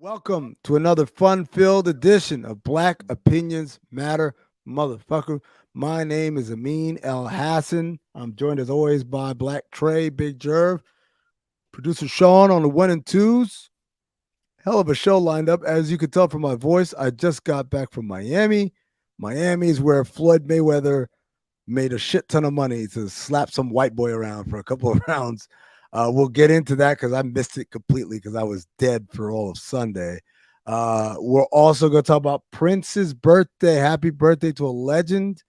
Welcome to another fun-filled edition of Black Opinions Matter, motherfucker. My name is Amin El Hassan. I'm joined as always by Blk Tray Jerv, producer Sean on the one and twos. Hell of a show lined up. As you can tell from my voice, I just got back from Miami. Miami is where Floyd Mayweather made a shit ton of money to slap some white boy around for a couple of rounds. We'll get into that because I missed it completely because I was dead for all of Sunday. We're also going to talk about Prince's birthday. Happy birthday to a legend.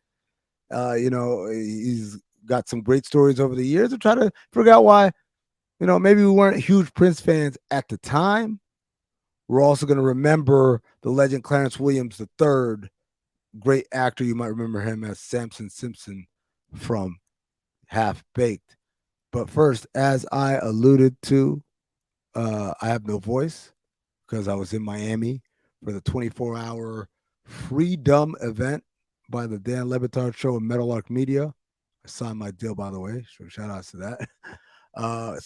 He's got some great stories over the years. I'm trying to figure out why, maybe we weren't huge Prince fans at the time. We're also going to remember the legend Clarence Williams III, great actor. You might remember him as Samson Simpson from Half Baked. But first, as I alluded to, I have no voice because I was in Miami for the 24-hour Freedumb event by the Dan LeBatard show and Meadowlark Media. I signed my deal, by the way. So shout outs to that. I'm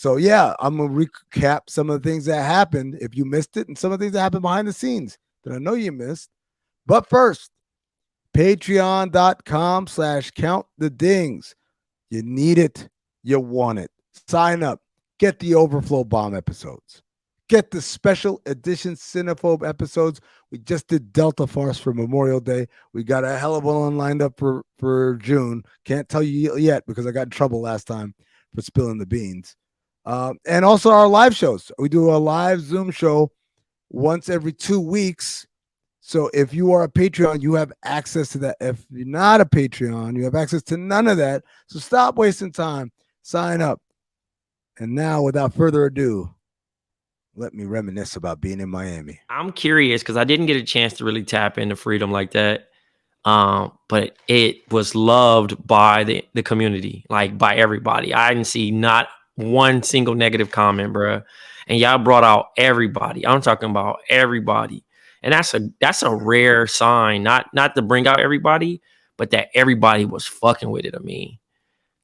going to recap some of the things that happened if you missed it and some of the things that happened behind the scenes that I know you missed. But first, patreon.com/countthedings. You need it. You want it. Sign up. Get the Overflow BOMM episodes. Get the special edition Cinephobe episodes. We just did Delta Farce for Memorial Day. We got a hell of one lined up for June. Can't tell you yet because I got in trouble last time for spilling the beans. And also our live shows. We do a live Zoom show once every 2 weeks. So if you are a Patreon, you have access to that. If you're not a Patreon, you have access to none of that. So stop wasting time. Sign up. And now, without further ado, let me reminisce about being in Miami. I'm curious because I didn't get a chance to really tap into Freedumb like that. But it was loved by the community, like by everybody. I didn't see not one single negative comment, bro. And y'all brought out everybody. I'm talking about everybody. And that's a rare sign, not to bring out everybody, but that everybody was fucking with it. I mean,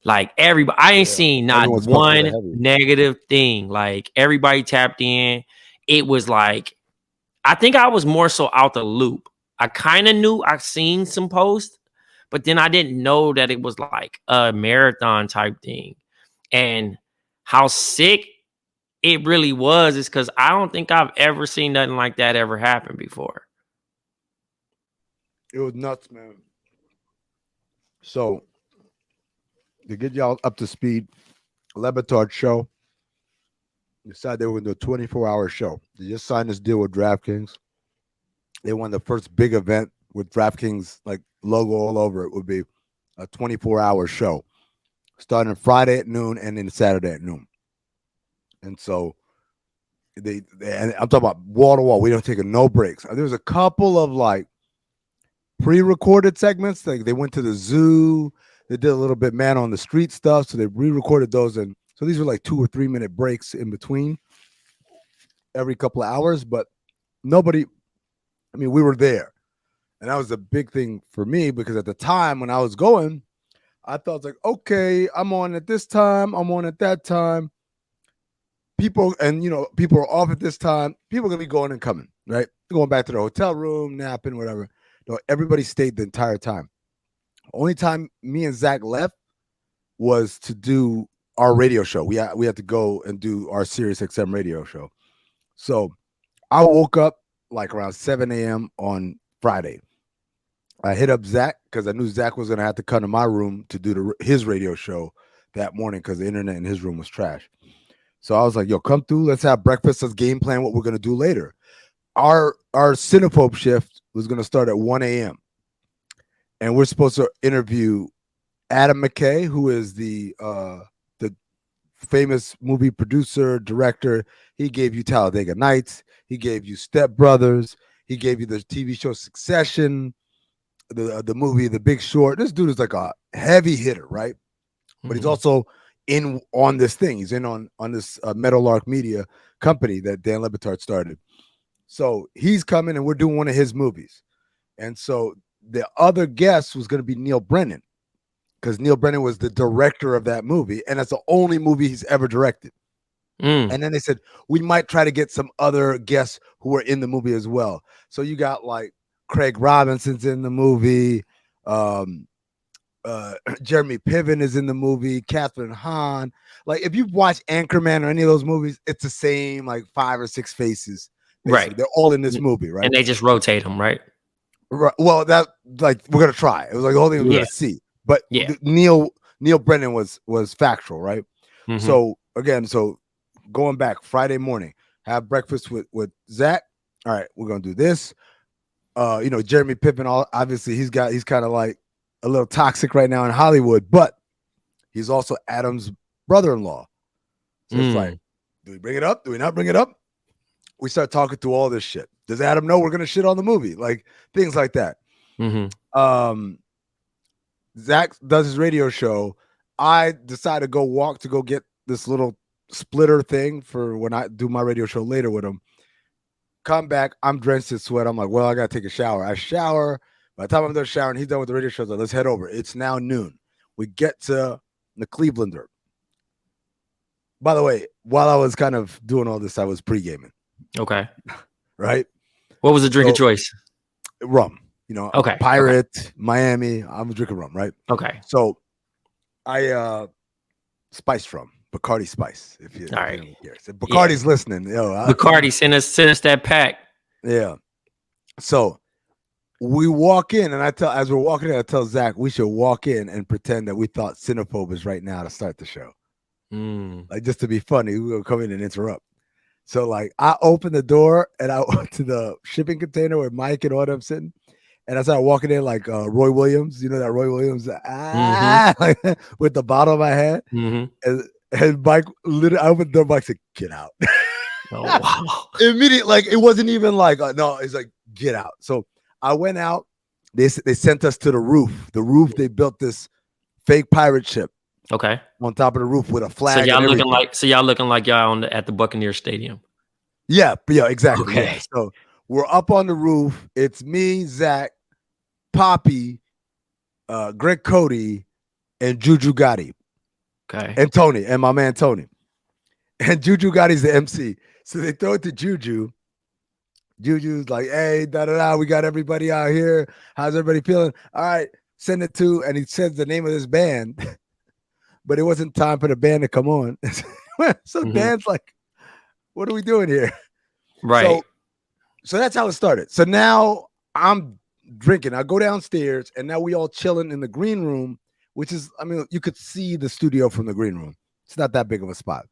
like everybody, I ain't seen not one negative thing. Like everybody tapped in. It was like, I think I was more so out the loop. I kind of knew I've seen some posts, but then I didn't know that it was like a marathon type thing. And how sick it really was is because I don't think I've ever seen nothing like that ever happen before. It was nuts, man. So to get y'all up to speed, LeBatard show decided they were going to do a 24-hour show. They just signed this deal with DraftKings. They won the first big event with DraftKings like logo all over it. Would be a 24-hour show starting Friday at noon and then Saturday at noon. And so they and I'm talking about wall to wall. We don't take no breaks. There's a couple of like pre-recorded segments. Like they went to the zoo. They did a little bit man on the street stuff. So they re-recorded those. And so these were like 2 or 3 minute breaks in between every couple of hours. But nobody, I mean, we were there. And that was a big thing for me because at the time when I was going, I thought like, okay, I'm on at this time. I'm on at that time. People are off at this time. People are going to be going and coming, right? Going back to the hotel room, napping, whatever. No, everybody stayed the entire time. Only time me and Zach left was to do our radio show. We had to go and do our Sirius XM radio show. So I woke up like around 7 a.m. on Friday. I hit up Zach because I knew Zach was going to have to come to my room to do his radio show that morning because the internet in his room was trash. So I was like, yo, come through. Let's have breakfast. Let's game plan what we're going to do later. Our Cinephobe shift was going to start at 1 a.m. And we're supposed to interview Adam McKay, who is the famous movie producer, director. He gave you Talladega Nights. He gave you Step Brothers. He gave you the TV show Succession, the movie The Big Short. This dude is like a heavy hitter, right? Mm-hmm. But he's also in on this thing. He's in on this Meadowlark Media company that Dan LeBatard started. So he's coming and we're doing one of his movies. And so the other guest was going to be Neil Brennan because Neil Brennan was the director of that movie. And that's the only movie he's ever directed. And then they said, we might try to get some other guests who were in the movie as well. So you got like Craig Robinson's in the movie. Jeremy Piven is in the movie. Catherine Hahn. Like if you watch Anchorman or any of those movies, it's the same like 5 or 6 faces. Basically. Right. They're all in this movie, right? And they just rotate them, right? Right. Well, that like we're gonna try. It was like the whole thing we're gonna see. But Neil Brennan was factual, right? So again, going back Friday morning, have breakfast with Zach. All right, we're gonna do this. Jeremy Piven, obviously he's kind of like a little toxic right now in Hollywood, but he's also Adam's brother-in-law. So it's like, do we bring it up? Do we not bring it up? We start talking through all this shit. Does Adam know we're gonna shit on the movie? Like things like that. Zach does his radio show. I decide to go get this little splitter thing for when I do my radio show later with him. Come back, I'm drenched in sweat. I'm like, well, I gotta take a shower. I shower. By the time I'm done showering, he's done with the radio show. So let's head over. It's now noon. We get to the Clevelander. By the way, while I was kind of doing all this, I was pre-gaming. Okay. Right? What was the drink of choice? Rum. Okay. Pirate, Miami. I'm drinking rum, right? Okay. So I spiced rum. Bacardi Spice. If you hear. So Bacardi's listening. Bacardi, send us that pack. Yeah. So we walk in, and as we're walking in, I tell Zach we should walk in and pretend that we thought Cinephobe is right now to start the show. Like just to be funny, we're gonna come in and interrupt. So like I open the door and I went to the shipping container where Mike and all them sitting. And I started walking in like Roy Williams, that Roy Williams like, with the bottle of my head. And Mike literally, I opened the door, Mike said, "Get out." Oh, wow. Immediately, like it wasn't even like no, it's like get out. So I went out. They sent us to the roof. The roof, they built this fake pirate ship. Okay. On top of the roof with a flag. So y'all looking like y'all at the Buccaneer Stadium. Yeah, exactly. Okay. Yeah. So we're up on the roof. It's me, Zach, Poppy, Greg Cody, and Juju Gotti. Okay. And Tony, and my man Tony. And Juju Gotti's the MC. So they throw it to Juju. Juju's like, hey, da-da-da, we got everybody out here. How's everybody feeling? All right, send it to, and he says the name of this band. But it wasn't time for the band to come on. So Dan's like, what are we doing here? Right. So that's how it started. So now I'm drinking. I go downstairs, and now we all chilling in the green room, which is, you could see the studio from the green room. It's not that big of a spot.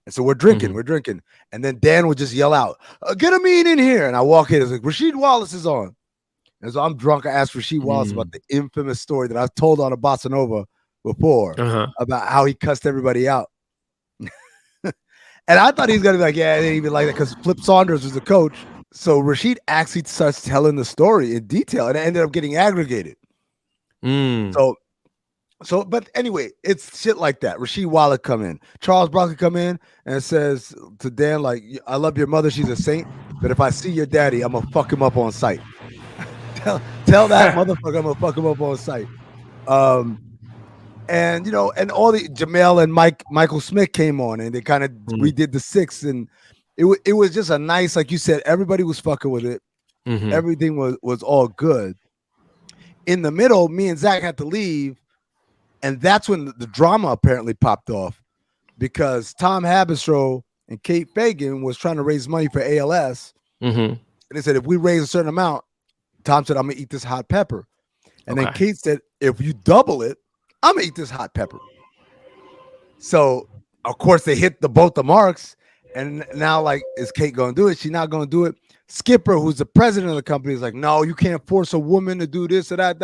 And so we're drinking. And then Dan would just yell out, get Amin in here. And I walk in, it's like, Rasheed Wallace is on. And so I'm drunk. I asked Rasheed Wallace about the infamous story that I've told on a Bossa Nova before about how he cussed everybody out. And I thought he was going to be like, yeah, I didn't even like that because Flip Saunders was the coach. So Rasheed actually starts telling the story in detail, and it ended up getting aggregated. So, but anyway, it's shit like that. Rasheed Wallace come in. Charles Bronson come in and says to Dan, like, I love your mother. She's a saint. But if I see your daddy, I'm going to fuck him up on sight. tell that motherfucker I'm going to fuck him up on sight. And and all the Jamel and Michael Smith came on, and they kind of redid the 6, and it was just a nice, like you said, everybody was fucking with it. Everything was all good. In the middle, me and Zach had to leave, and that's when the drama apparently popped off, because Tom Habisrow and Kate Fagan was trying to raise money for ALS, and they said if we raise a certain amount, Tom said I'm gonna eat this hot pepper, and then Kate said if you double it, I'm gonna eat this hot pepper. So of course they hit both the marks, and now like, is Kate gonna do it? She's not gonna do it. Skipper, who's the president of the company, is like, no, you can't force a woman to do this or that,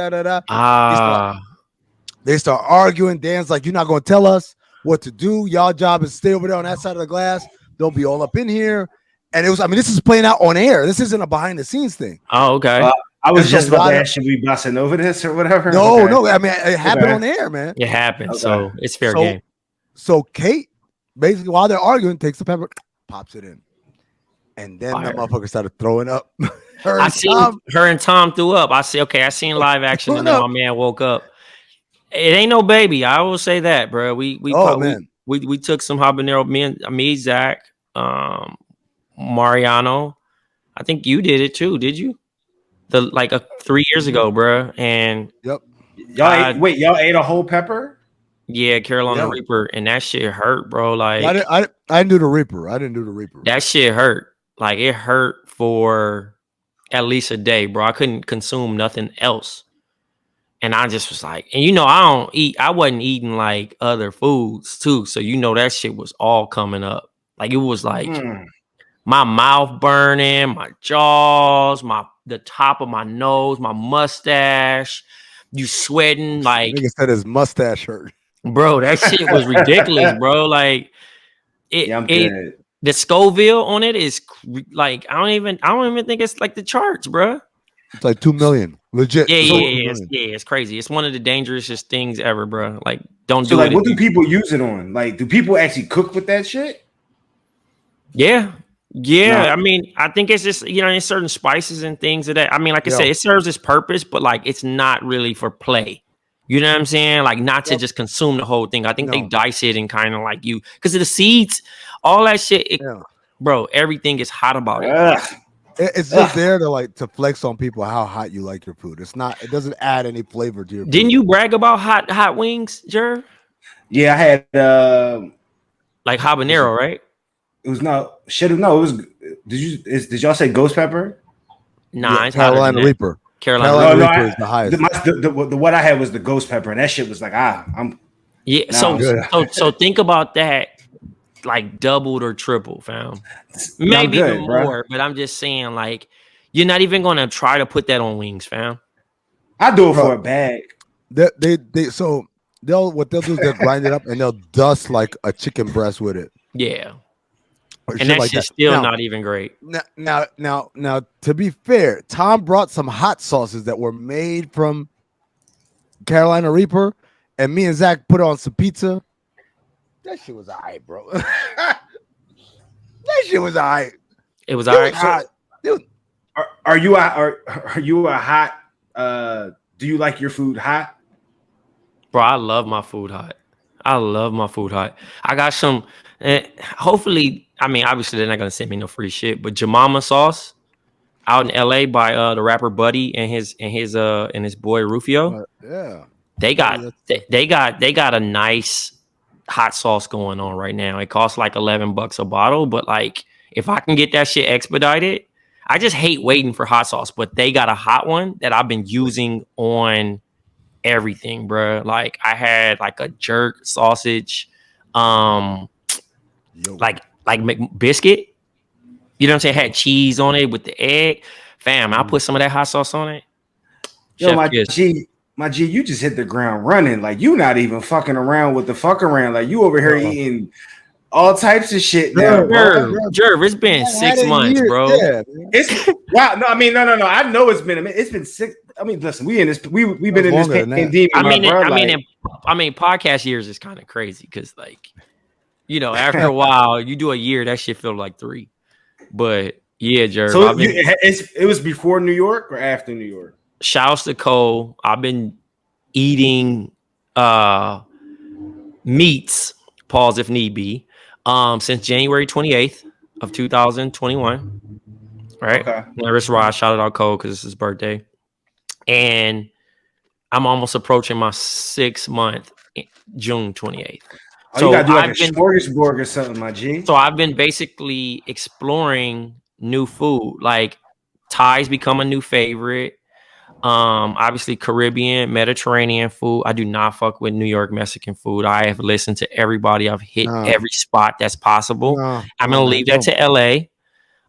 They start arguing. Dan's like, you're not gonna tell us what to do. Y'all job is stay over there on that side of the glass. Don't be all up in here. And it was, this is playing out on air. This isn't a behind the scenes thing. Oh, okay. I was just about to ask, should we bossing over this or whatever? No. It happened on air, man. It happened, so it's fair game. So Kate, basically, while they're arguing, takes the pepper, pops it in, and then the motherfucker started throwing up. Her and Tom threw up. I seen live action, and then my man woke up. It ain't no baby. I will say that, bro. We We took some habanero. Me, Zach, Mariano. I think you did it too. Did you? 3 years ago, bro. And Yep. Y'all ate a whole pepper? Yeah, Carolina Reaper, and that shit hurt, bro. Like I didn't do the Reaper. I didn't do the Reaper. That shit hurt. Like it hurt for at least a day, bro. I couldn't consume nothing else. And I just was like, and I wasn't eating like other foods too. So that shit was all coming up. Like it was like my mouth burning, my jaws, the top of my nose, my mustache, you sweating like nigga said his mustache hurt. Bro, that shit was ridiculous, bro. Like the Scoville on it is like I don't even think it's like the charts, bro. It's like 2 million, legit. Yeah, it's crazy. It's one of the dangerousest things ever, bro. Like, don't do it. Like, what do people use it on? Like, do people actually cook with that shit? Yeah. No. I mean, I think it's just there's certain spices and things that I mean, like I said, it serves its purpose, but like it's not really for play. You know what I'm saying? Like not to just consume the whole thing. I think they dice it and kind of like because of the seeds, all that shit. Bro, everything is hot about it. It's just there to flex on people how hot you like your food. It doesn't add any flavor to your food. Didn't you brag about hot wings, Jerv? Yeah, I had like habanero, right? It was it was did y'all say ghost pepper? Nah, it's Carolina Reaper. Carolina Reaper is the highest. The what I had was the ghost pepper, and that shit was like I'm so think about that. Like doubled or triple, fam. Maybe even more, but I'm just saying, like, you're not even gonna try to put that on wings, fam. I do it for a bag. What they'll do is they'll grind it up and they'll dust like a chicken breast with it. Yeah, and that's just still not even great. Now, to be fair, Tom brought some hot sauces that were made from Carolina Reaper, and me and Zach put on some pizza. That shit was alright, bro. That shit was alright. It was alright. Dude, are you a hot? Do you like your food hot? Bro, I love my food hot. I got some. Hopefully, I mean, obviously they're not gonna send me no free shit, but Jemima sauce out in LA by the rapper Buddy and his boy Rufio. They got a nice hot sauce going on right now. It costs like $11 a bottle, but like if I can get that shit expedited, I just hate waiting for hot sauce, but they got a hot one that I've been using on everything, bro. Like I had like a jerk sausage, like biscuit. You know what I'm saying? Had cheese on it with the egg. Fam, I'll put some of that hot sauce on it. Yo, my G, you just hit the ground running. Like you not even fucking around with the fuck around. Like you over here eating all types of shit now. Jerv, it's been 6 months, bro. Yeah, it's wow. No, I mean, no. I know it's been 6. I mean, listen, we've been in this pandemic. I mean, podcast years is kind of crazy because, like, after a while, you do a year, that shit feels like 3. But yeah, Jerv. So it was before New York or after New York? Shouts to Cole. I've been eating meats, pause if need be, since January 28th of 2021. Right? Okay. That's why I shouted out Cole because it's his birthday. And I'm almost approaching my 6 month, June 28th. Oh, so you gotta do like a smorgasbord or something, my G. So I've been basically exploring new food. Like Thai's become a new favorite. Obviously Caribbean, Mediterranean food. I do not fuck with New York Mexican food. I have listened to everybody. I've hit every spot that's possible. I'm gonna leave that to LA.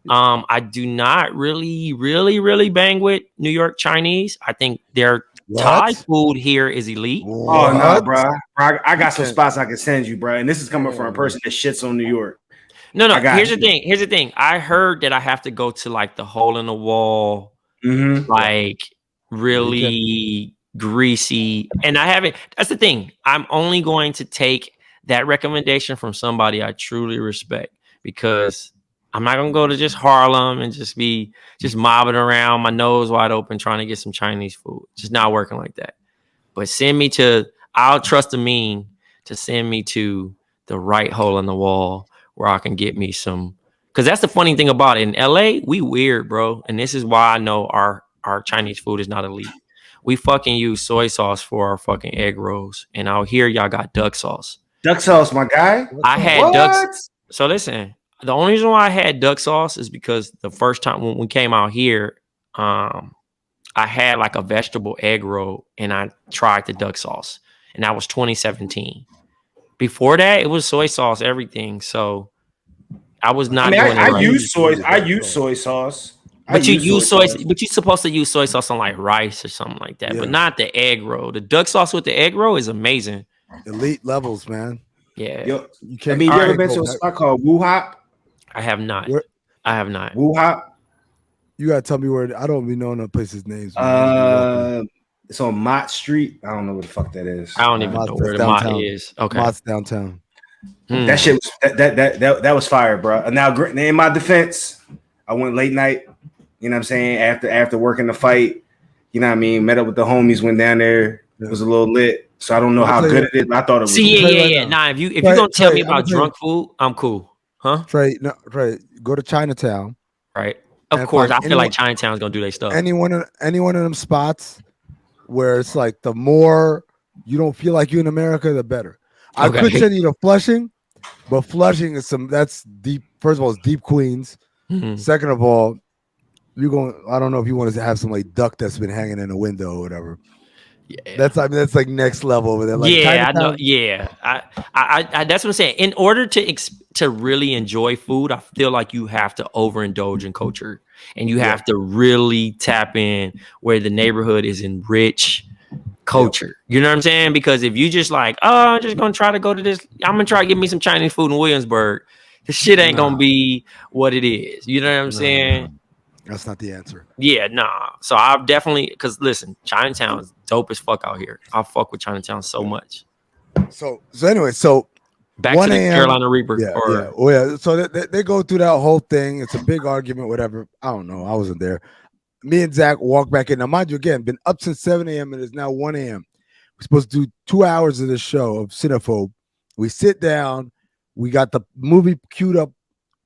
I do not really bang with New York Chinese. I think their Thai food here is elite. Oh no, bro. I got some spots I can send you, bro. And this is coming from a person that shits on New York. No. Here's the thing. I heard that I have to go to like the hole in the wall, like really greasy. And I haven't. That's the thing. I'm only going to take that recommendation from somebody I truly respect because I'm not gonna go to just Harlem and just be mobbing around, my nose wide open, trying to get some Chinese food. Just not working like that. But I'll trust Amin to send me to the right hole in the wall where I can get me some. Because that's the funny thing about it. In LA, we weird, bro. And this is why I know our Chinese food is not elite. We fucking use soy sauce for our fucking egg rolls. And out here, y'all got duck sauce. Duck sauce, my guy. I had ducks. So listen, the only reason why I had duck sauce is because the first time when we came out here, I had like a vegetable egg roll and I tried the duck sauce. And that was 2017. Before that, it was soy sauce, everything. So I was not doing it right. I use soy sauce. But you use soy sauce. But you're supposed to use soy sauce on like rice or something like that, but not the egg roll. The duck sauce with the egg roll is amazing. Elite levels, man. Yeah. Yo, you ever been to a spot called Woo Hop? I have not. I have not. Woo Hop? You gotta tell me where. I don't be knowing the place's names. It's on Mott Street. I don't know what the fuck that is. I don't even know where the Mott is. Okay. Mott's downtown. That shit was that was fire, bro. And now in my defense, I went late night. You know what I'm saying? After working the fight, you know what I mean? Met up with the homies, went down there. It was a little lit. So I don't know how good it is. I thought it was. Yeah. Nah, if you're gonna tell me about drunk food, I'm cool. Huh? Trey, go to Chinatown. Right. Of course, I feel like Chinatown's gonna do their stuff. Any one of them spots where it's like the more you don't feel like you're in America, the better. I could send you to Flushing, but Flushing is that's deep. First of all, it's deep Queens. Second of all, I don't know if you want to have some like duck that's been hanging in a window or whatever. Yeah, that's like next level over there. Like I know. Yeah, I that's what I'm saying. In order to really enjoy food, I feel like you have to overindulge in culture, and you have to really tap in where the neighborhood is in rich culture. You know what I'm saying? Because if you just like, oh, I'm just gonna try to go to this, I'm gonna try to get me some Chinese food in Williamsburg. The shit ain't gonna be what it is. You know what I'm saying? That's not the answer. Yeah, nah. So I've definitely, because listen, Chinatown is dope as fuck out here. I fuck with Chinatown so much. So anyway, back to the Carolina Reaper. Yeah. So they go through that whole thing. It's a big argument, whatever. I don't know. I wasn't there. Me and Zach walk back in. Now, mind you, again, been up since 7 a.m. and it's now 1 a.m. We're supposed to do 2 hours of this show of Cinephobe. We sit down. We got the movie queued up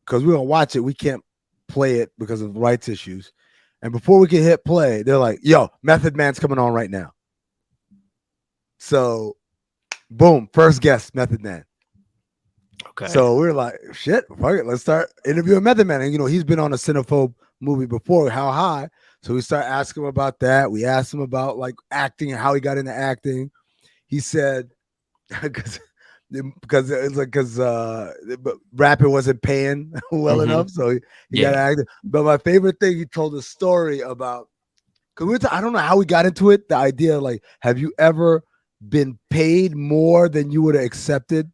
because we're going to watch it. We can't play it because of rights issues. And before we can hit play, they're like, yo, Method Man's coming on right now. So, boom, first guest, Method Man. Okay. So we're like, shit, fuck it, let's start interviewing Method Man. And, he's been on a Cinephobe movie before, How High? So we start asking him about that. We asked him about, like, acting and how he got into acting. He said, because rapping wasn't paying well enough, so he got acting. But my favorite thing, he told a story about, because I don't know how we got into it. The idea, like, have you ever been paid more than you would have accepted?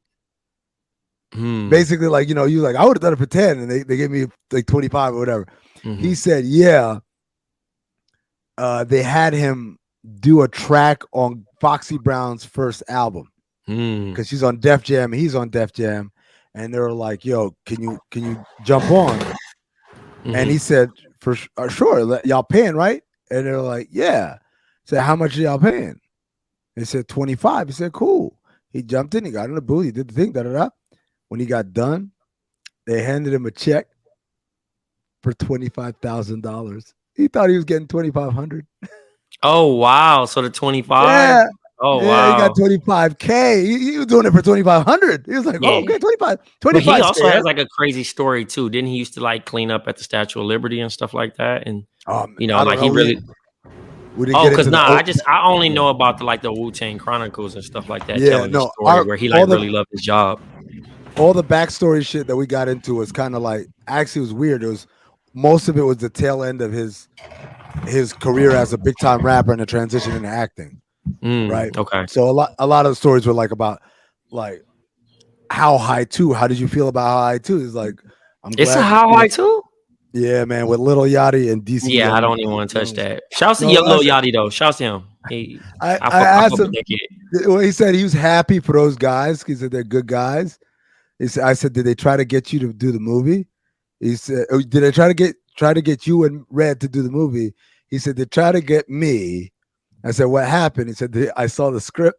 Basically, like, you like, I would have done it for 10, and they gave me like 25 or whatever. He said, they had him do a track on Foxy Brown's first album. Because she's on Def Jam and he's on Def Jam, and they were like, yo, can you jump on? And he said, for sure, y'all paying, right? And they're like, yeah. Said, how much are y'all paying? They said 25. He said, cool. He jumped in, he got in the booth, he did the thing, When he got done, they handed him a check for $25,000. He thought he was getting $2,500. Oh wow. So the 25. Yeah. Oh wow! He got 25K. He was doing it for 2,500. He was like, "Oh, okay, 25." But he also has like a crazy story too. Didn't he used to like clean up at the Statue of Liberty and stuff like that? And like he really. Because I only know about the Wu-Tang Chronicles and stuff like that. Telling the story where he really loved his job. All the backstory shit that we got into was kind of like, actually, it was weird. It was most of it was the tail end of his career as a big time rapper and the transition into acting. Right. Okay. So a lot of the stories were like about like How High 2. How did you feel about How High 2? It's like, it's a How High 2? Yeah, man, with Lil Yachty and DC. Yeah, I don't even want to touch that. Shouts to Lil Yachty though. Shouts to him. I asked him. Well, he said he was happy for those guys. He said they're good guys. I said, did they try to get you to do the movie? He said, did they try to get you and Red to do the movie? He said they tried to get me. I said, what happened? He said, I saw the script.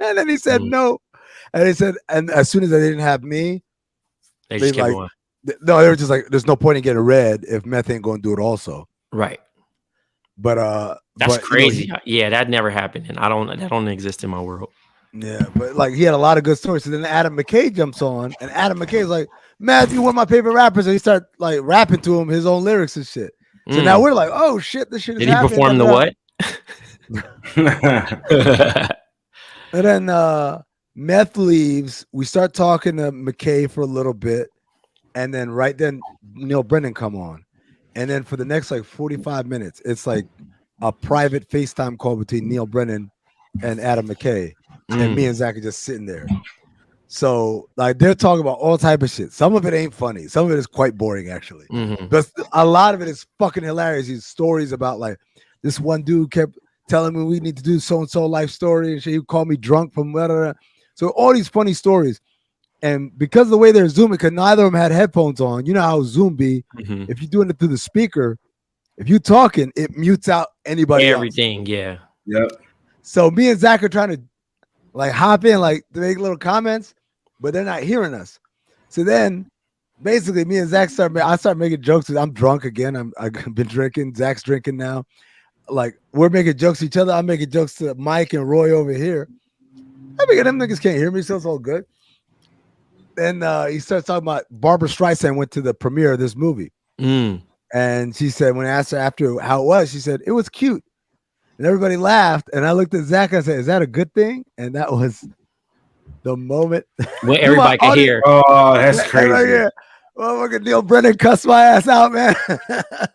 And then he said, no. And they said, and as soon as they didn't have me, They just kept like, going. no, they were just like, there's no point in getting red if meth ain't going to do it also. Right. But That's but, crazy. Yeah, that never happened, and that don't exist in my world. Yeah, but like he had a lot of good stories. So then Adam McKay jumps on, and Adam McKay's like, Matthew, one of my favorite rappers, and he started like rapping to him his own lyrics and shit. So now we're like, oh shit, this shit is Did he happening. perform the what? And then Meth leaves. We start talking to McKay for a little bit, and then right then Neil Brennan come on, and then for the next like 45 minutes, it's like a private FaceTime call between Neil Brennan and Adam McKay, and me and Zach are just sitting there. So like they're talking about all type of shit. Some of it ain't funny. Some of it is quite boring actually. But a lot of it is fucking hilarious. These stories about like this one dude kept telling me we need to do so and so life story and shit. He called me drunk from whatever. So all these funny stories. And because of the way they're zooming, because neither of them had headphones on, you know how Zoom be. If you're doing it through the speaker, if you're talking, it mutes out anybody everything. else. Yep. So me and Zach are trying to like hop in, like to make little comments, but they're not hearing us. So then basically me and Zach I start making jokes. I'm drunk again. I've been drinking. Zach's drinking now. Like we're making jokes to each other. I'm making jokes to Mike and Roy over here. I mean, them niggas can't hear me, so it's all good. Then he starts talking about Barbara Streisand went to the premiere of this movie. And she said, when I asked her after how it was, she said, it was cute. And everybody laughed. And I looked at Zach and I said, is that a good thing? And that was the moment when everybody could hear. Oh, that's crazy. Yeah. Oh, look at Neil Brennan cussed my ass out, man.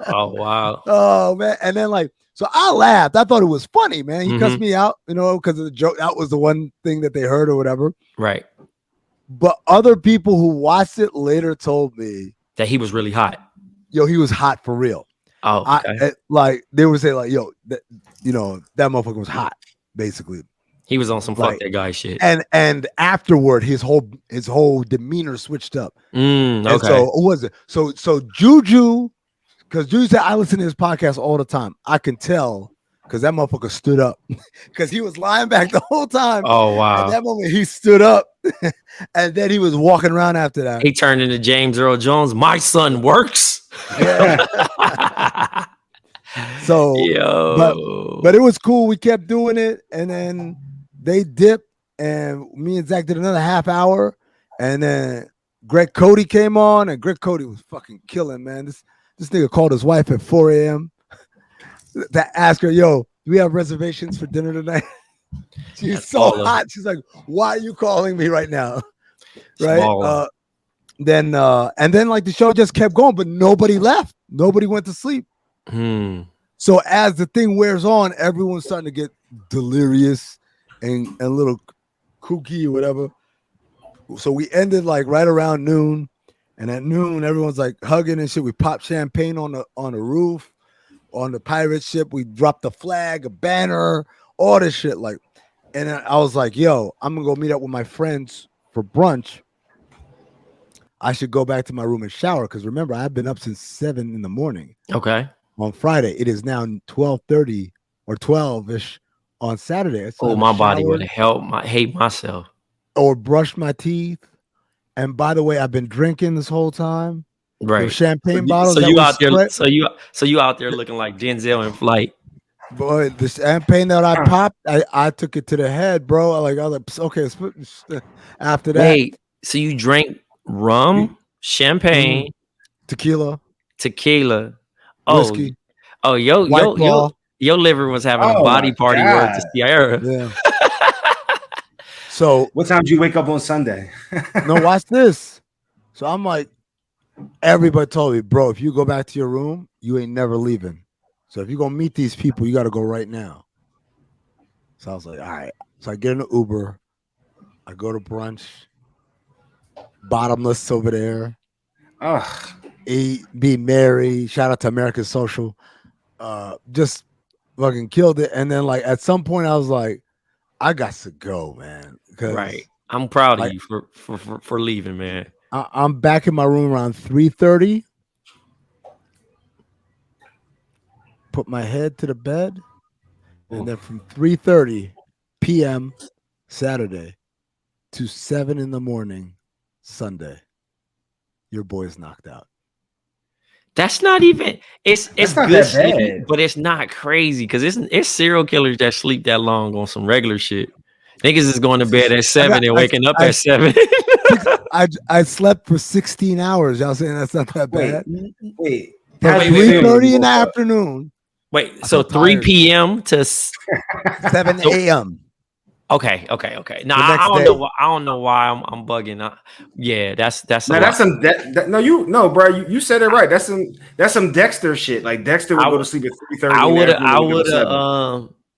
Oh, wow. Oh, man. And then like, so I laughed. I thought it was funny, man. He cussed me out, you know, because of the joke. That was the one thing that they heard or whatever. Right. But other people who watched it later told me that he was really hot. Yo, he was hot for real. Oh, okay. Like they would say, like, yo, that, you know, that motherfucker was hot, basically. He was on some like, fuck that guy shit. And afterward, his whole demeanor switched up. Okay. And so what was it? So Juju, because Juju said I listen to his podcast all the time. I can tell because that motherfucker stood up because he was lying back the whole time. Oh wow! At that moment, he stood up, and then he was walking around after that. He turned into James Earl Jones. My son works. Yeah. So, but it was cool. We kept doing it, and then they dipped, and me and Zach did another half hour, and then Greg Cody came on, and Greg Cody was fucking killing, man. This nigga called his wife at 4 a.m. to ask her, yo, do we have reservations for dinner tonight? She's so hot. She's like, why are you calling me right now? Right. Then like the show just kept going, but nobody left. Nobody went to sleep. So as the thing wears on, everyone's starting to get delirious and a little kooky or whatever. So we ended like right around noon. And at noon, everyone's like hugging and shit. We popped champagne on the roof. On the pirate ship, we dropped a flag, a banner, all this shit. Like, and then I was like, yo, I'm gonna go meet up with my friends for brunch. I should go back to my room and shower because remember, I've been up since 7 in the morning. Okay. On Friday. It is now 12:30 or 12-ish on Saturday. So my body would hate myself. Or brush my teeth. And by the way, I've been drinking this whole time. Right, champagne bottles. So you out there, so you out there looking like Denzel in Flight. Boy, the champagne that I popped, I took it to the head, bro. I was like, okay. After that, wait. So you drank rum, champagne, tequila, whiskey. Oh, your liver was having a body party word to Sierra. Yeah. So what time did you wake up on Sunday? No, watch this. So I'm like. Everybody told me, bro, if you go back to your room, you ain't never leaving. So if you're going to meet these people, you got to go right now. So I was like, all right. So I get in an Uber. I go to brunch. Bottomless over there. Eat, be merry. Shout out to American Social. Just fucking killed it. And then like at some point I was like, I got to go, man. Right. I'm proud of you for leaving, man. I'm back in my room around 3:30. Put my head to the bed, and then from 3:30 p.m. Saturday, to 7 in the morning Sunday, your boy's knocked out. That's not even. It's not good that sleep, bad. but it's not crazy because it's serial killers that sleep that long on some regular shit. Niggas is going to bed at 7 and waking up at 7. I slept for 16 hours. Y'all saying that's not that bad? Wait. From wait, 3:30 in the afternoon. Wait, I so feel 3 tired. p.m. to 7 a.m. Okay. Nah, The next I don't day. know. I don't know why I'm bugging. Yeah, that's a Now lot. that's some bro. You said it right. That's some Dexter shit. Like Dexter would go to sleep at 3:30.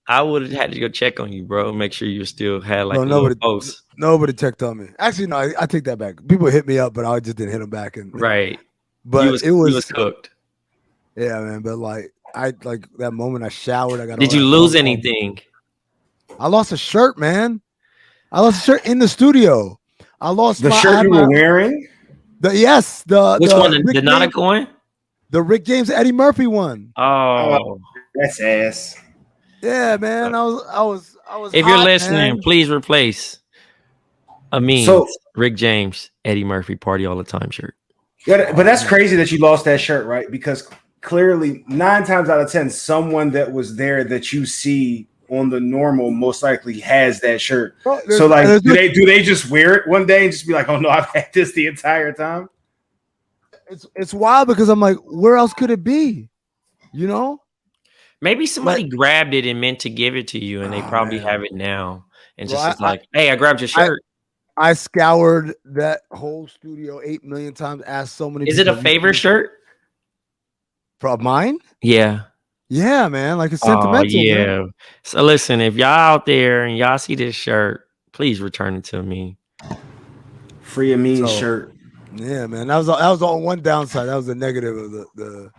I would have had to go check on you, bro. Make sure you still had like No, a little post. Nobody checked on me. Actually, no, I take that back. People hit me up, but I just didn't hit them back. Right. But you was cooked. Yeah, man. But like that moment I showered. I got. Did all you that lose funk on. anything? I lost a shirt, man. I lost a shirt in the studio. I lost the shirt you were wearing. Which one? The nautical one? The Rick James Eddie Murphy one. Oh, that's ass. Yeah, man. I was. If you're listening, please replace Amin, Rick James, Eddie Murphy party all the time shirt. Yeah, but that's crazy that you lost that shirt, right? Because clearly 9 times out of 10, someone that was there that you see on the normal most likely has that shirt. Bro, so like, do they just wear it one day and just be like, "Oh no, I've had this the entire time"? It's wild because I'm like, where else could it be? You know? Maybe somebody grabbed it and meant to give it to you, and they probably have it now. And just like, hey, I grabbed your shirt. I scoured that whole studio 8 million times. Asked so many. Is it a favorite shirt? From mine? Yeah. Yeah, man. Like it's sentimental. Yeah. Man. So listen, if y'all out there and y'all see this shirt, please return it to me. Free Amin shirt. Yeah, man. That was all one downside. That was the negative of the.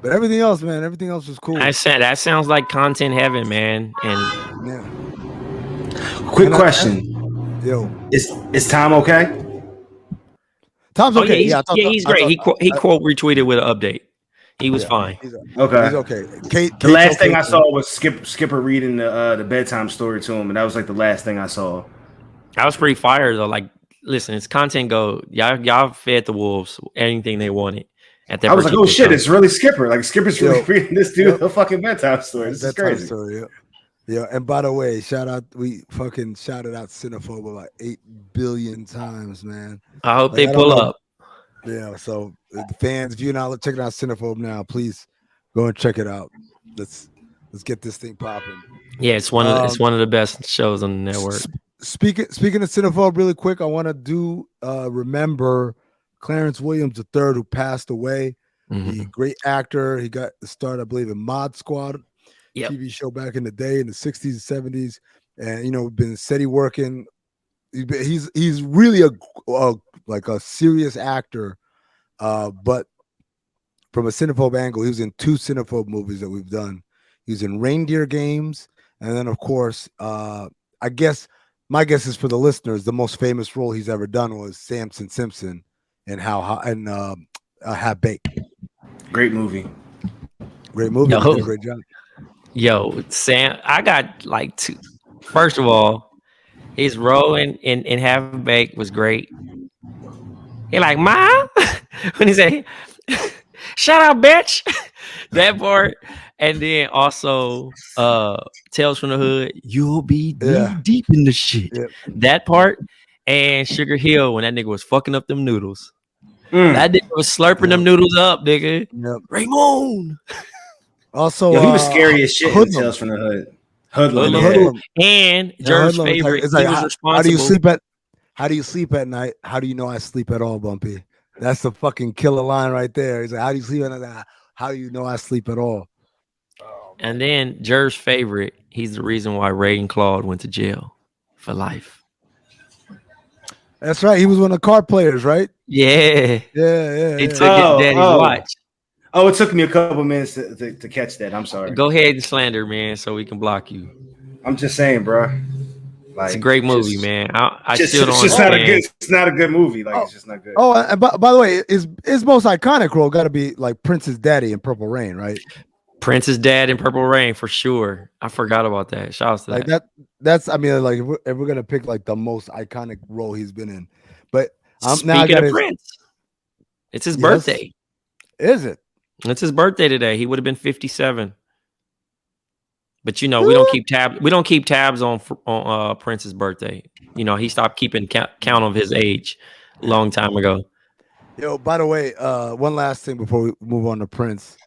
But everything else, man, everything else was cool. That sounds like content heaven, man. And yeah. Quick question. Yo, is Tom okay? Tom's okay. He's great. He quote retweeted with an update. He was fine. He's okay. Kate, the last thing I saw was Skipper reading the bedtime story to him, and that was like the last thing I saw. That was pretty fire though. Like, listen, it's content go. Y'all fed the wolves anything they wanted. I was like, oh shit, it's really Skipper. Like Skipper's really reading this dude a fucking bedtime story. This is crazy. Story, yeah. And by the way, we fucking shouted out Cinephobe about 8 billion times, man. I hope they pull up. Yeah, so the fans, if you're not checking out Cinephobe now, please go and check it out. Let's get this thing popping. Yeah, it's one of the best shows on the network. Speaking of Cinephobe, really quick, I want to remember Clarence Williams III, who passed away. The great actor. He got the start, I believe, in Mod Squad, TV show back in the day in the 60s and 70s, and been steady working. He's really a serious actor, but from a Cinephobe angle, he was in 2 Cinephobe movies that we've done. He was in Reindeer Games, and then of course, I guess my guess is for the listeners, the most famous role he's ever done was Samson Simpson in Have Baked. Great movie. Great movie. Great job. Yo, Sam, I got like 2. First of all, his role in Have Baked was great. He like, Mom? When he say, shut up, bitch. That part. And then also Tales from the Hood, you'll be deep in the shit. Yeah. That part. And Sugar Hill, when that nigga was fucking up them noodles. That nigga was slurping them noodles up, nigga. Yep. Raymond. Also, he was scary as shit in Tales from the Hood. Hoodlum. And Jerv's favorite. It's like, he was responsible. How do you sleep at night? How do you know I sleep at all, Bumpy? That's the fucking killer line right there. He's like, how do you sleep at night? How do you know I sleep at all? And then Jerv's favorite. He's the reason why Ray and Claude went to jail for life. That's right. He was one of the card players, right? Yeah. He took his daddy's watch. Oh, it took me a couple minutes to catch that. I'm sorry. Go ahead and slander, man, so we can block you. I'm just saying, bro. Like, it's a great movie, man. I still don't understand. It's not a good movie. Like, it's just not good. Oh, and by the way, his most iconic role got to be like Prince's daddy in Purple Rain, right? Prince's dad in Purple Rain for sure. I forgot about that. Shouts to Like that. that's I mean, like if we're gonna pick like the most iconic role he's been in, but now I Speaking got of Prince, it's his yes, birthday. is it? It's his birthday today. He would have been 57. But you know, we don't keep tabs on Prince's birthday. You know, he stopped keeping count of his age a long time ago. Yo, by the way, one last thing before we move on to Prince.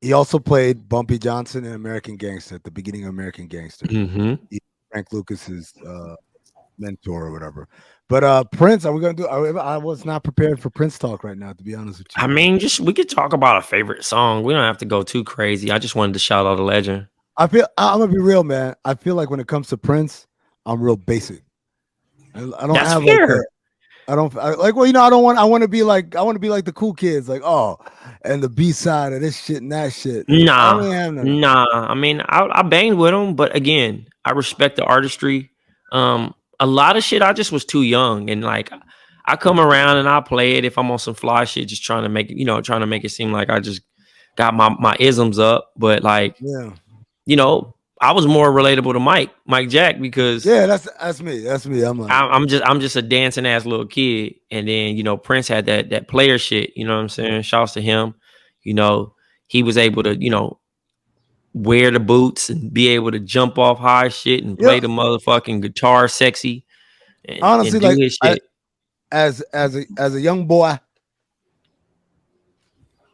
He also played Bumpy Johnson in American Gangster at the beginning of American Gangster. Frank Lucas's mentor or whatever. But Prince, are we gonna do? I was not prepared for Prince talk right now, to be honest with you. I mean, just we could talk about a favorite song. We don't have to go too crazy. I just wanted to shout out a legend. I'm gonna be real, man. I feel like when it comes to Prince, I'm real basic. I don't That's have fair. like I want to be like the cool kids, like, oh, and the B side of this shit and that shit. Nah. I mean, I banged with him, but again, I respect the artistry. A lot of shit I just was too young, and like I come around and I play it if I'm on some fly shit, just trying to make it, trying to make it seem like I just got my isms up. But like, I was more relatable to Mike Jack, because that's me. I'm like, I'm just a dancing ass little kid, and then Prince had that player shit. You know what I'm saying? Shouts to him. He was able to wear the boots and be able to jump off high shit and play the motherfucking guitar sexy. And, honestly, and do like his shit. as a young boy,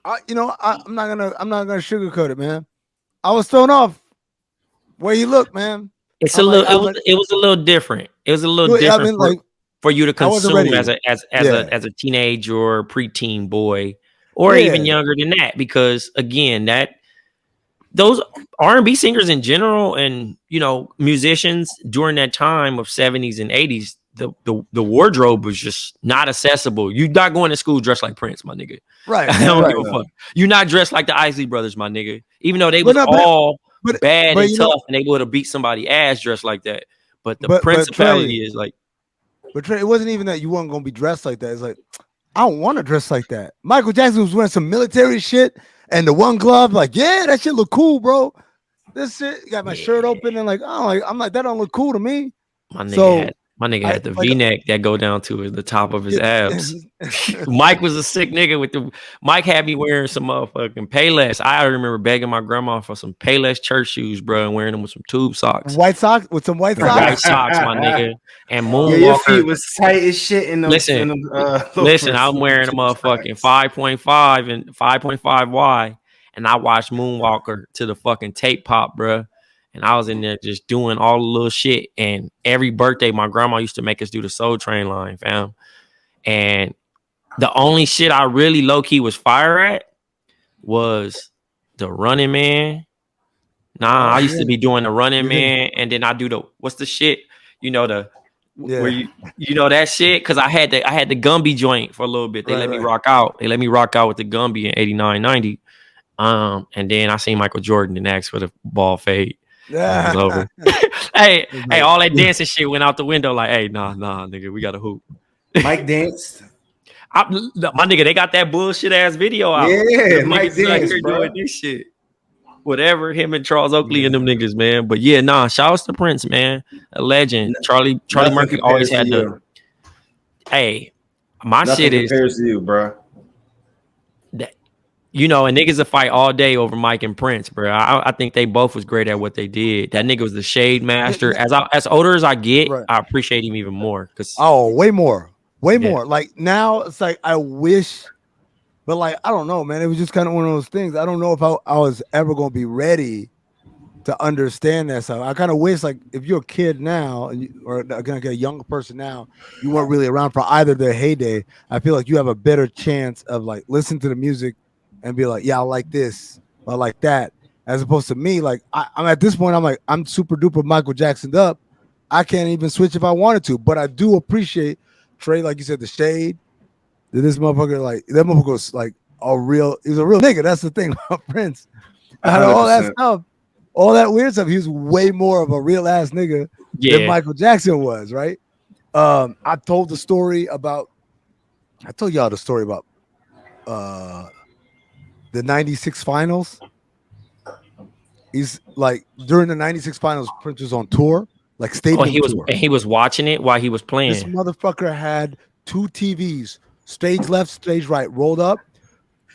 I'm not gonna sugarcoat it, man. I was thrown off where you look, man. It was a little different. It was a little different for you to consume as a teenage or preteen boy, or even younger than that, because again, those R&B singers in general, and musicians during that time of 70s and 80s, the wardrobe was just not accessible. You're not going to school dressed like Prince, my nigga. Right. I don't give a fuck. You're not dressed like the Isley Brothers, my nigga. Even though they was all bad and tough, and they would have beat somebody ass dressed like that. But the principality is like. But Trey, it wasn't even that you weren't gonna be dressed like that. It's like, I don't want to dress like that. Michael Jackson was wearing some military shit and the one glove, like, yeah, that shit look cool, bro. This shit got my shirt open and like, I'm like, that don't look cool to me. My nigga had the V-neck that go down to the top of his abs. Mike was a sick nigga Mike had me wearing some motherfucking Payless. I remember begging my grandma for some Payless church shoes, bro, and wearing them with some tube socks. White socks? With some white socks? White socks, my nigga. And Moonwalker. Your feet was tight as shit in them. Listen, I'm wearing a motherfucking 5.5 and 5.5 Y, and I watched Moonwalker to the fucking tape pop, bro. And I was in there just doing all the little shit. And every birthday, my grandma used to make us do the Soul Train line, fam. And the only shit I really low-key was fire at was the Running Man. I used to be doing the Running Man. And then I do what's the shit? Where that shit? Because I had the Gumby joint for a little bit. They let me rock out. They let me rock out with the Gumby in 89, 90. And then I seen Michael Jordan and asked for the ball fade. Yeah, it was over. hey, all that dancing shit went out the window. Like, hey, nah, nigga, we got a hoop. Mike danced. My nigga, they got that bullshit ass video out. Yeah, Mike danced, bro. Doing this shit. Whatever, him and Charles Oakley and them niggas, man. But yeah, shouts to Prince, man, a legend. Charlie Murphy always had the. Hey, my nothing shit compares to you, bro. And niggas will fight all day over Mike and Prince, bro. I think they both was great at what they did. That nigga was the shade master. As older as I get, I appreciate him even more. Way more. Like now, it's like I wish, but like I don't know, man. It was just kind of one of those things. I don't know if I was ever gonna be ready to understand that stuff. I kind of wish, like, if you're a kid now, or gonna get a younger person now, you weren't really around for either their heyday. I feel like you have a better chance of like listening to the music and be like, yeah, I like this, I like that, as opposed to me. Like I'm at this point, I'm like, I'm super duper Michael Jacksoned up. I can't even switch if I wanted to, but I do appreciate Trey, like you said, the shade. That this motherfucker, like that motherfucker was like he's a real nigga. That's the thing about Prince. Out of all that stuff, all that weird stuff, he was way more of a real ass nigga than Michael Jackson was, right? I told y'all the story about the 96 finals. He's like during the 96 finals, Prince was on tour, like stadium tour. He was watching it while he was playing. This motherfucker had 2 TVs, stage left, stage right, rolled up.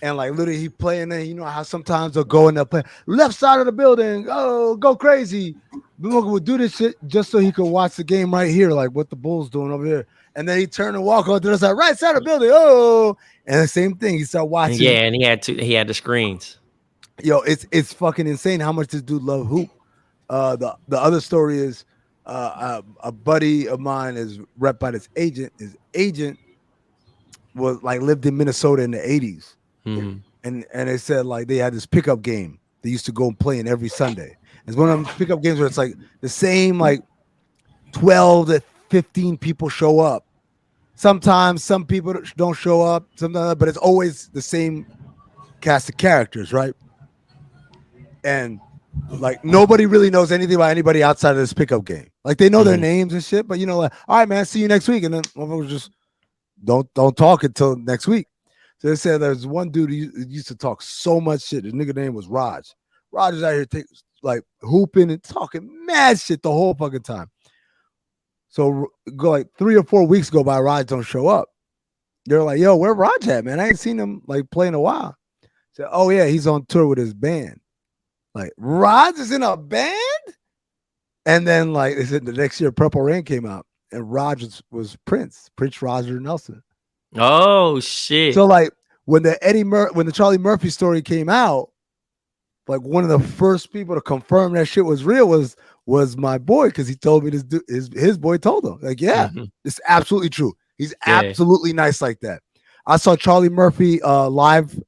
And like literally he playing there. You know how sometimes they'll go and they'll play left side of the building. Oh, go crazy. Motherfucker would do this shit just so he could watch the game right here, like what the Bulls doing over here. And then he turned and walk on to the side, right side of the building. Oh, and the same thing. He started watching. Yeah, and he had the screens. Yo, it's fucking insane how much this dude love hoop. The other story is a buddy of mine is rep by this agent. His agent was like lived in Minnesota in the 80s. Mm-hmm. And they said like they had this pickup game they used to go and play in every Sunday. It's one of them pickup games where it's like the same like 12 to 15 people show up. Sometimes some people don't show up, sometimes, but it's always the same cast of characters, right? And like nobody really knows anything about anybody outside of this pickup game. Like they know their names and shit, but you know, like, all right, man, see you next week, and then motherfuckers just don't talk until next week. So they said there's one dude who used to talk so much shit. His nigga name was Raj. Raj is out here like hooping and talking mad shit the whole fucking time. So go like 3 or 4 weeks go by, Raj don't show up. They're like, yo, where Raj at, man? I ain't seen him like play in a while. So, oh yeah, he's on tour with his band. Like Raj is in a band? And then like they said the next year Purple Rain came out and Raj was Prince Roger Nelson. Oh shit! So like when the Charlie Murphy story came out, like one of the first people to confirm that shit was real was my boy, because he told me his boy told him like, yeah, it's absolutely true. He's absolutely nice like that. I saw Charlie Murphy live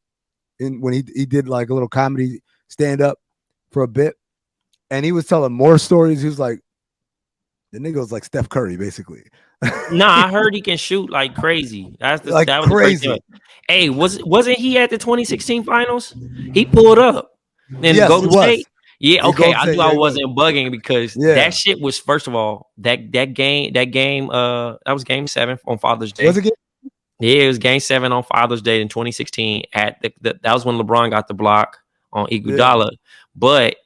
when he did like a little comedy stand up for a bit, and he was telling more stories. He was like, the nigga was like Steph Curry basically. Nah, I heard he can shoot like crazy. That was crazy. Hey, wasn't he at the 2016 finals? He pulled up in Golden State. Yeah, okay. I knew I wasn't bugging because that shit was, first of all, that game, that was game 7 on Father's Day. Was it? Yeah, it was game 7 on Father's Day in 2016. That was when LeBron got the block on Iguodala. But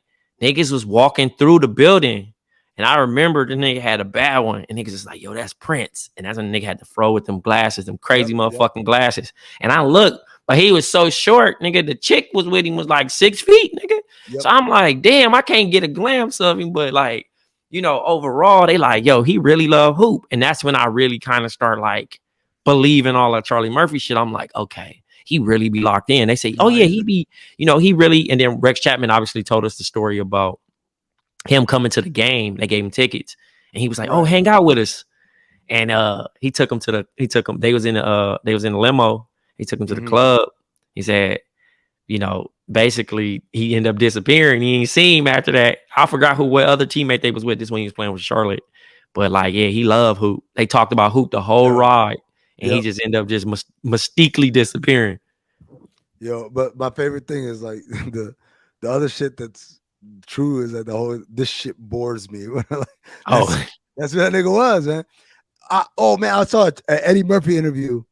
niggas was walking through the building. And I remember the nigga had a bad one, and niggas was like, yo, that's Prince. And that's when the nigga had to throw with them glasses, them crazy motherfucking glasses. And I looked, but he was so short, nigga. The chick was with him was like 6 feet, nigga. Yep. So I'm like, damn, I can't get a glimpse of him. But like, you know, overall, they like, yo, he really love hoop. And that's when I really kind of start like believing all that Charlie Murphy shit. I'm like, okay, he really be locked in. They say, oh yeah, he be, you know, he really. And then Rex Chapman obviously told us the story about him coming to the game. They gave him tickets, and he was like, "Oh, hang out with us." And he took him They was in the limo. He took him to the club. He said, you know, basically he ended up disappearing. He ain't seen him after that. I forgot what other teammate they was with. This when he was playing with Charlotte. But like, yeah, he loved hoop. They talked about hoop the whole ride, and he just ended up just mystically disappearing. Yo, but my favorite thing is like the other shit that's true is that this shit bores me. That's what that nigga was, man. I saw an Eddie Murphy interview.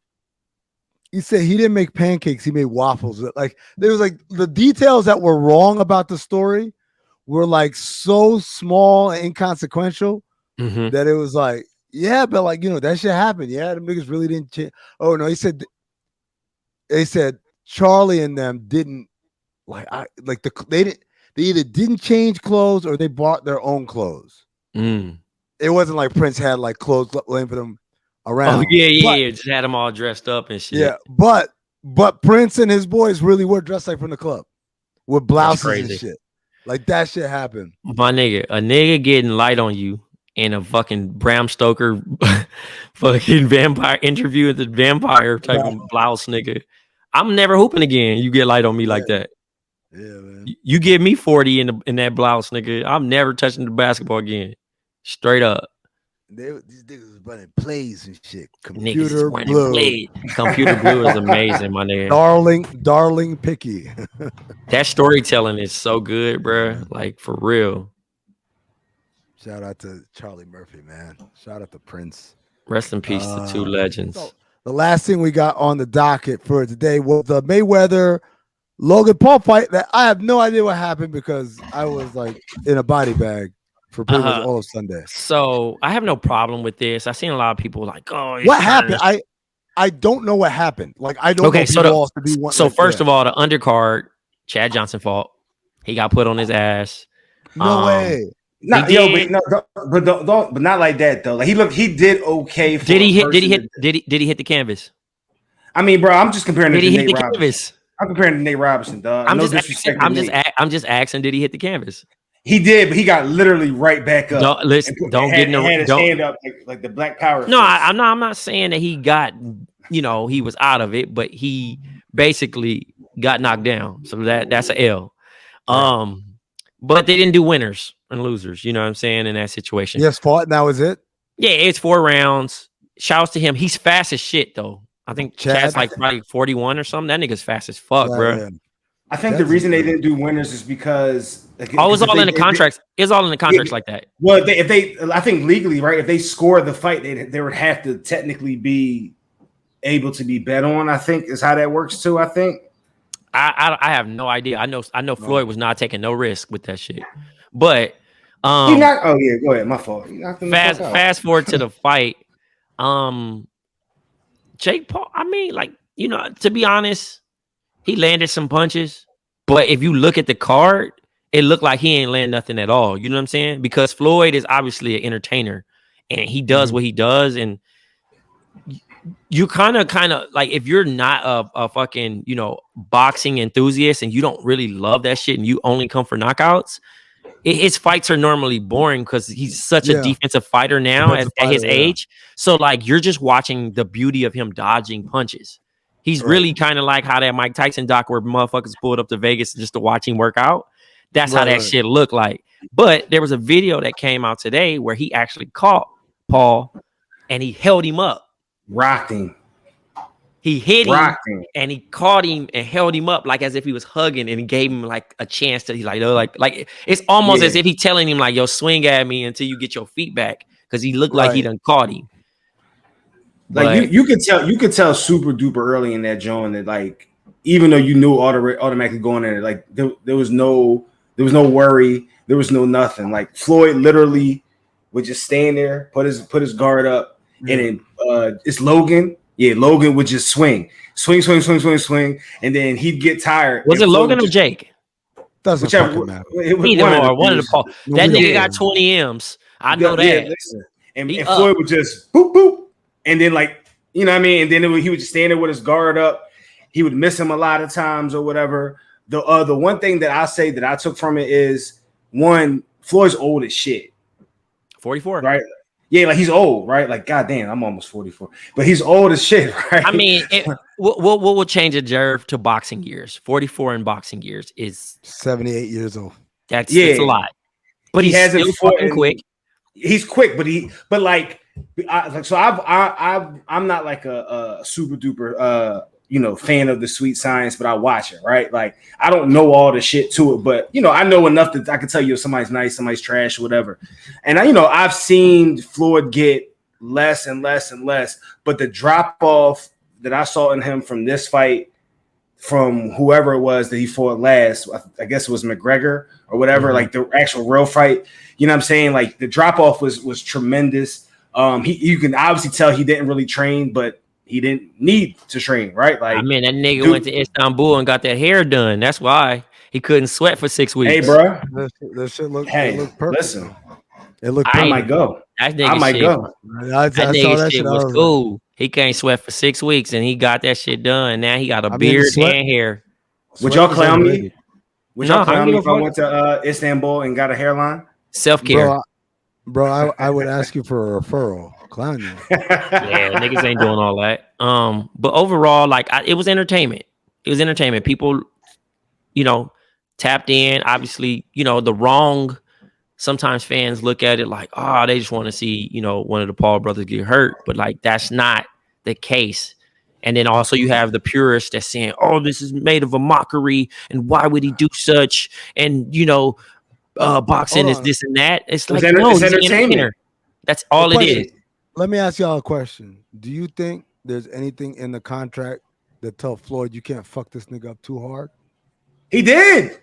He said he didn't make pancakes, he made waffles. Like there was like the details that were wrong about the story were like so small and inconsequential that it was like, yeah, but like, you know, that shit happened. Yeah, the niggas really didn't change. Oh no, they said Charlie and them didn't they either didn't change clothes or they bought their own clothes. It wasn't like Prince had like clothes laying for them around. Oh yeah. Just had them all dressed up and shit. Yeah, but Prince and his boys really were dressed like from the club with blouses and shit. Like that shit happened. My nigga, a nigga getting light on you in a fucking Bram Stoker fucking vampire interview with the vampire type of blouse, nigga. I'm never hooping again. You get light on me like that. Yeah, man. You give me 40 in that blouse, nigga. I'm never touching the basketball again. Straight up. These niggas was running plays and shit. Computer blue. Computer blue is amazing, my nigga. Darling picky. That storytelling is so good, bro. Like for real. Shout out to Charlie Murphy, man. Shout out to Prince. Rest in peace to two legends. So the last thing we got on the docket for today was the Mayweather Logan Paul fight that I have no idea what happened because I was like in a body bag for pretty much all of Sunday. So I have no problem with this. I've seen a lot of people like, oh, what happened? I don't know what happened. Like I don't know. So first of all, the undercard, Chad Johnson fault. He got put on his ass. No way. Not but not like that though. Like he did okay. Did he hit the canvas? I mean, bro, I'm just comparing. Did he hit the canvas? I'm comparing to Nate Robinson, dog. I'm just asking. Did he hit the canvas? He did, but he got literally right back up. Don't get no. Had his hand up like the Black Power. No, I'm not saying that he got. He was out of it, but he basically got knocked down. So that's an L. But they didn't do winners and losers. You know what I'm saying in that situation. Yes, fought. And that was it. Yeah, it's 4 rounds. Shouts to him. He's fast as shit though. I think Chad's like probably 41 or something. That nigga's fast as fuck, bro. Yeah. I think the reason they didn't do winners is because it's all in the contracts. It's all in the contracts like that. Well, I think legally, right? If they score the fight, they would have to technically be able to be bet on. I think is how that works too. I think. I have no idea. I know Floyd was not taking no risk with that shit. But he knocked. Oh yeah, go ahead. My fault. Fast forward to the fight. Jake Paul. I mean, like to be honest, he landed some punches, but if you look at the card, it looked like he ain't land nothing at all. You know what I'm saying? Because Floyd is obviously an entertainer, and he does what he does, and you kind of like if you're not a fucking boxing enthusiast and you don't really love that shit and you only come for knockouts, his fights are normally boring because he's such a defensive fighter now at his age. So like you're just watching the beauty of him dodging punches. He's really kind of like how that Mike Tyson doc where motherfuckers pulled up to Vegas just to watch him work out. That's how that shit looked like. But there was a video that came out today where he actually caught Paul and he held him up. Rocked him. He hit him and he caught him and held him up like as if he was hugging and he gave him like a chance to he's like it's almost as if he's telling him like, yo, swing at me until you get your feet back because he looked like he done caught him. Like you could tell super duper early in that joint that like even though you knew automatically going in like there was no worry, there was no nothing. Like Floyd literally would just stand there, put his guard up, and then it's Logan. Yeah, Logan would just swing, and then he'd get tired. Was it Logan or Jake? Doesn't fucking matter. One of the Paul. That nigga got 20 M's. I know that. Yeah, and Floyd would just boop boop. And then, like, you know what I mean? And then he would just stand there with his guard up. He would miss him a lot of times or whatever. The one thing that I say that I took from it is, one, Floyd's old as shit. 44. Right? Yeah, like, he's old, right? Like, goddamn, I'm almost 44. But he's old as shit, right? I mean, what will change a Jerv to boxing years? 44 in boxing years is 78 years old. That's a lot. But he's still fucking quick. He's quick, but I'm not like a super duper fan of the sweet science, but I watch it, right? Like I don't know all the shit to it, but I know enough that I can tell you if somebody's nice, somebody's trash, or whatever. And I've seen Floyd get less and less and less, but the drop off that I saw in him from this fight, from whoever it was that he fought last, I guess it was McGregor or whatever, like the actual real fight. You know what I'm saying? Like the drop off was tremendous. You can obviously tell he didn't really train, but he didn't need to train, right? Like, I mean, that nigga went to Istanbul and got that hair done. That's why he couldn't sweat for 6 weeks. Hey, bro, that shit looked. Hey, it looked perfect. Listen, it looked. I might go. That nigga I might go. That nigga shit was cool. He can't sweat for 6 weeks, and he got that shit done. Now he got a beard and hair. Would y'all clown me? Would y'all clown me if I went to Istanbul and got a hairline? Self-care. Bro, I would ask you for a referral. Clown you. Yeah, niggas ain't doing all that. But overall, like it was entertainment. It was entertainment. People, tapped in. Obviously, the wrong. Sometimes fans look at it like, they just want to see, one of the Paul brothers get hurt. But like that's not the case. And then also you have the purists that's saying, this is made of a mockery, and why would he do such? And boxing is this and that. It's like it's entertainment. That's all it is. Let me ask y'all a question. Do you think there's anything in the contract that tell Floyd you can't fuck this nigga up too hard? He did.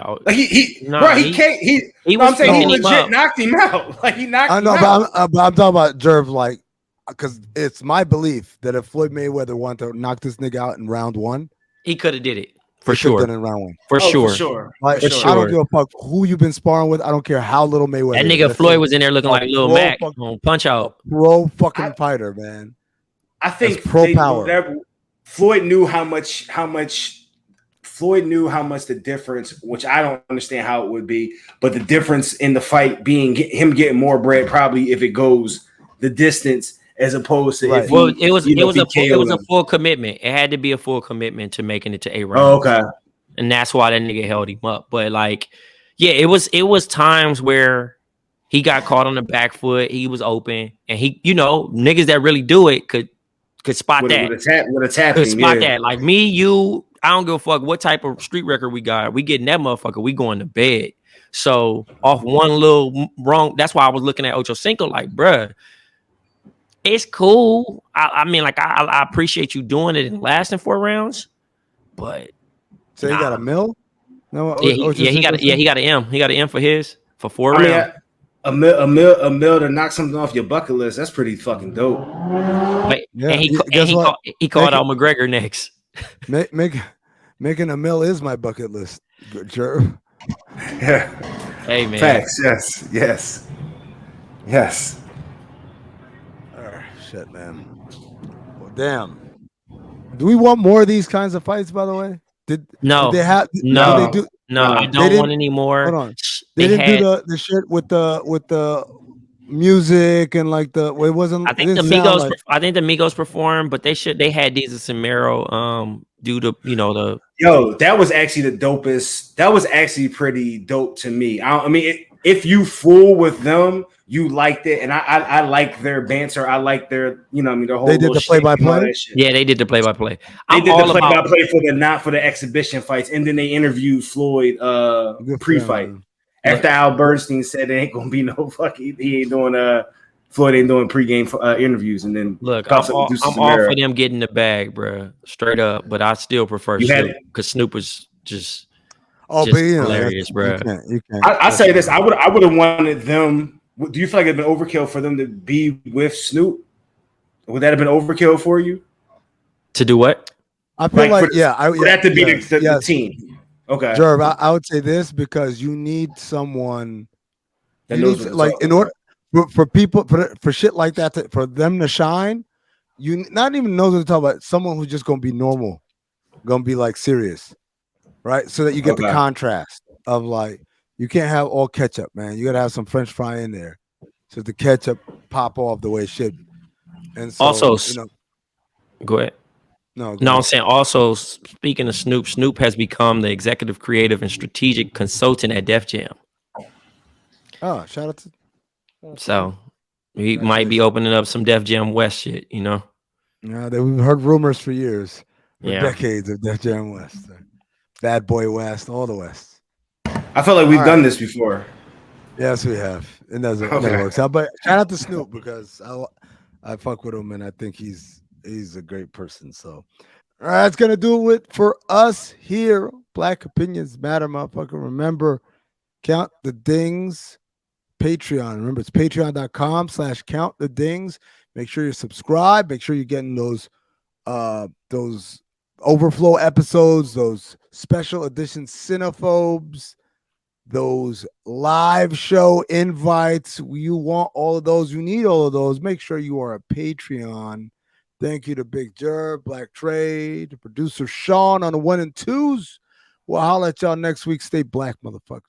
Oh, Like he was I'm saying he fucking him legit up. knocked him out. Like he knocked I him know, out. but I'm talking about Jerv, like, because it's my belief that if Floyd Mayweather wanted to knock this nigga out in round one, He could have did it for he could've sure. done it in round one. For sure. For sure. Like, For sure. I don't give a fuck who you've been sparring with. I don't care how little Mayweather. That nigga is. Floyd was in there looking like Lil Mac fuck- on Punch Out. pro fucking fighter, man. I think That's pro power. Floyd knew how much Floyd knew how much the difference, which I don't understand how it would be, but the difference in the fight being him getting more bread probably if it goes the distance as opposed to if well, he, it was a him. full commitment. It had to be a full commitment to making it to 8 rounds. Oh, okay. And that's why that nigga held him up. But like, yeah, it was times where he got caught on the back foot. He was open, and he, niggas that really do it could spot that. With a tap. Could spot that. Like me, you. I don't give a fuck what type of street record we got. We getting that motherfucker. We going to bed. So off one little wrong. That's why I was looking at Ocho Cinco like, bruh, it's cool. I mean, like I appreciate you doing it and lasting 4 rounds, but so he got a mill. No, he got an M. He got an M for his for 4 rounds. A mill to knock something off your bucket list. That's pretty fucking dope. But, yeah, and he called out McGregor next. Making a mill is my bucket list. Good Jerv. Yeah. Hey man. Facts. Yes. Oh, shit, man. Well, damn. Do we want more of these kinds of fights? By the way, did they have? No, I don't want any more. Hold on. They didn't do the shit with the music and like it wasn't. I think the Migos performed, but they had these Samero due to the. Yo, that was actually the dopest. That was actually pretty dope to me. I mean, if you fool with them, you liked it, and I like their banter. I like their their whole. They did the play-by-play. Yeah, they did the play-by-play. They did the play-by-play for the exhibition fights, and then they interviewed Floyd pre-fight. After Al Bernstein said there ain't gonna be no fucking, he ain't doing Floyd ain't doing pregame interviews, and then look, I'm all for them getting the bag, bro, straight up. But I still prefer Snoop because Snoop was just hilarious, bro. You can't. I say this, I would have wanted them. Do you feel like it'd been overkill for them to be with Snoop? Would that have been overkill for you? To do what? I feel like that to be the team. Okay, Jerv, I would say this because you need someone that knows in order for people for shit like that for them to shine. You not even know what to talk about. Someone who's just gonna be normal, gonna be like serious, right? So that you get the contrast of like you can't have all ketchup, man. You gotta have some French fry in there, so the ketchup pop off the way it should. And so, also, go ahead. No, I'm saying also, speaking of Snoop has become the executive creative and strategic consultant at Def Jam. Oh, shout out to. So he might be opening up some Def Jam West shit, Yeah, we've heard rumors for years, for decades of Def Jam West, Bad Boy West, all the West. I feel like we've done this before. Yes, we have. It never works out. But shout out to Snoop because I fuck with him and I think he's a great person. So, all right, that's gonna do it for us here. Black Opinions Matter, motherfucker. Remember, Count the Dings Patreon. Remember, it's patreon.com/count the dings. Make sure you subscribe. Make sure you're getting those overflow episodes, those special edition cinephobes, those live show invites. You want all of those. You need all of those. Make sure you are a Patreon. Thank you to Big Jerv, Blk Tray, to producer Sean on the 1 and 2s. We'll holler at y'all next week. Stay black, motherfuckers.